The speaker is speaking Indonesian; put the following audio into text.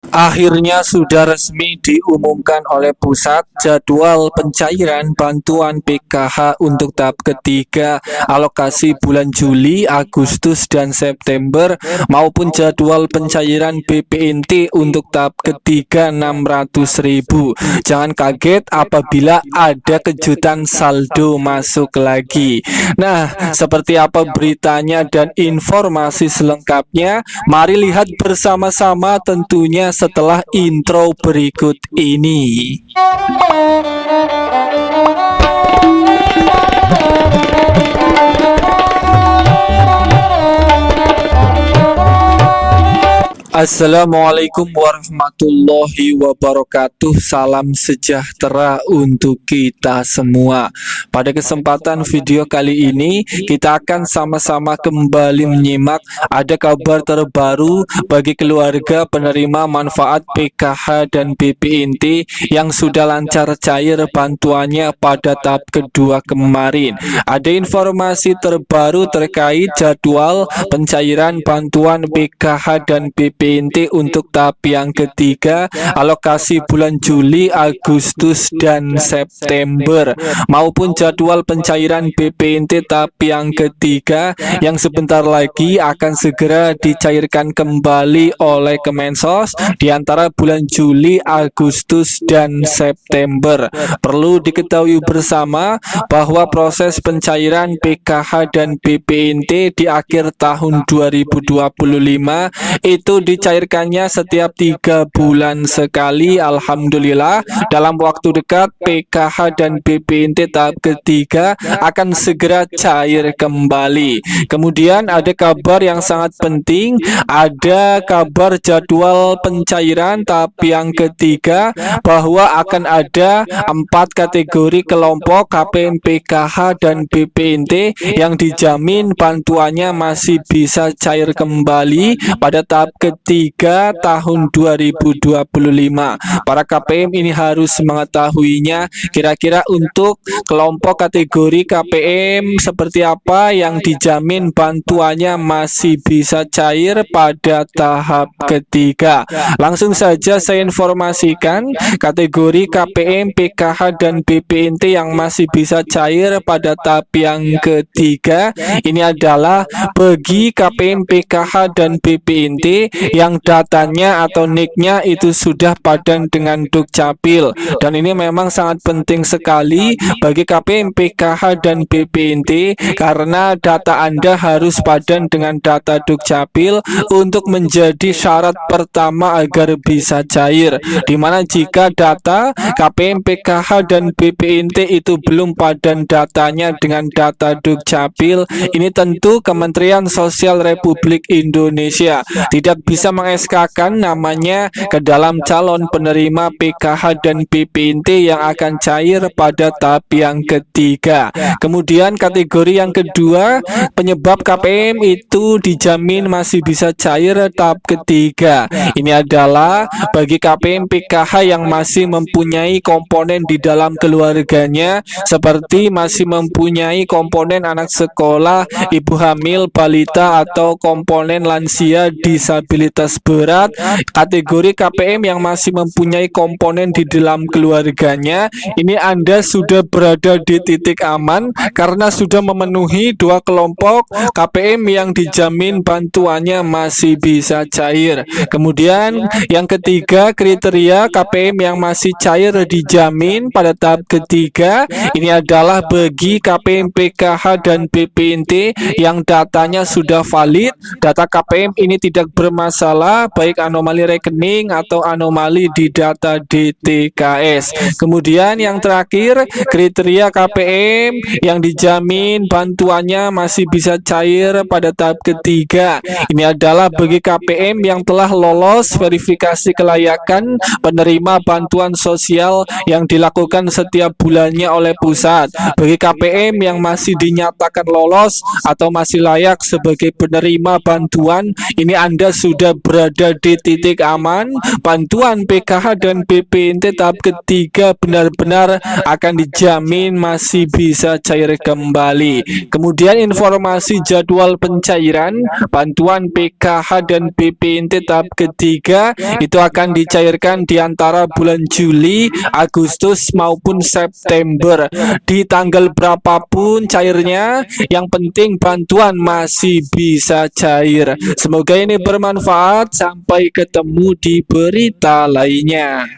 Akhirnya sudah resmi diumumkan oleh pusat jadwal pencairan bantuan PKH untuk tahap ketiga alokasi bulan Juli, Agustus, dan September maupun jadwal pencairan BPNT untuk tahap ketiga 600.000. Jangan kaget apabila ada kejutan saldo masuk lagi. Nah, seperti apa beritanya dan informasi selengkapnya? Mari lihat bersama-sama tentunya setelah intro berikut ini. Assalamualaikum warahmatullahi wabarakatuh. Salam sejahtera untuk kita semua. Pada kesempatan video kali ini kita akan sama-sama kembali menyimak ada kabar terbaru bagi keluarga penerima manfaat PKH dan BPNT yang sudah lancar cair bantuannya pada tahap kedua kemarin. Ada informasi terbaru terkait jadwal pencairan bantuan PKH dan BPNT untuk tahap yang ketiga alokasi bulan Juli, Agustus, dan September maupun jadwal pencairan BPNT tahap yang ketiga yang sebentar lagi akan segera dicairkan kembali oleh Kemensos di antara bulan Juli, Agustus, dan September. Perlu diketahui bersama bahwa proses pencairan PKH dan BPNT di akhir tahun 2025 itu dicairkannya setiap 3 bulan sekali. Alhamdulillah dalam waktu dekat PKH dan BPNT tahap ketiga akan segera cair kembali. Kemudian ada kabar yang sangat penting, ada kabar jadwal pencairan tahap yang ketiga bahwa akan ada 4 kategori kelompok KPM, PKH, dan BPNT yang dijamin bantuannya masih bisa cair kembali pada tahap ketiga tahun 2025. Para KPM ini harus mengetahuinya. Kira-kira untuk kelompok kategori KPM seperti apa yang dijamin bantuannya masih bisa cair pada tahap ketiga. Langsung saja saya informasikan kategori KPM, PKH, dan BPNT yang masih bisa cair pada tahap yang ketiga. Ini adalah bagi KPM, PKH, dan BPNT yang datanya atau nicknya itu sudah padan dengan Dukcapil, dan ini memang sangat penting sekali bagi KPM, PKH, dan BPNT karena data Anda harus padan dengan data Dukcapil untuk menjadi syarat pertama agar bisa cair, dimana jika data KPM, PKH, dan BPNT itu belum padan datanya dengan data Dukcapil, ini tentu Kementerian Sosial Republik Indonesia tidak bisa meng-SK-kan namanya ke dalam calon penerima PKH dan BPNT yang akan cair pada tahap yang ketiga. Kemudian kategori yang kedua, penyebab KPM itu dijamin masih bisa cair tahap ketiga. Ini adalah bagi KPM, PKH yang masih mempunyai komponen di dalam keluarganya seperti masih mempunyai komponen anak sekolah, ibu hamil, balita, atau komponen lansia disabilitas berat. Kategori KPM yang masih mempunyai komponen di dalam keluarganya, ini Anda sudah berada di titik aman karena sudah memenuhi 2 kelompok KPM yang dijamin bantuannya masih bisa cair. Kemudian yang ketiga, kriteria KPM yang masih cair dijamin pada tahap ketiga, ini adalah bagi KPM, PKH, dan BPNT yang datanya sudah valid, data KPM ini tidak bermasalah baik anomali rekening atau anomali di data DTKS. Kemudian yang terakhir, kriteria KPM yang dijamin bantuannya masih bisa cair pada tahap ketiga, ini adalah bagi KPM yang telah lolos verifikasi kelayakan penerima bantuan sosial yang dilakukan setiap bulannya oleh pusat. Bagi KPM yang masih dinyatakan lolos atau masih layak sebagai penerima bantuan, ini Anda sudah sudah berada di titik aman, bantuan PKH dan BPNT tahap ketiga benar-benar akan dijamin masih bisa cair kembali. Kemudian informasi jadwal pencairan bantuan PKH dan BPNT tahap ketiga itu akan dicairkan di antara bulan Juli, Agustus maupun September. Di tanggal berapapun cairnya, yang penting bantuan masih bisa cair. Semoga ini bermanfaat. Sampai ketemu di berita lainnya.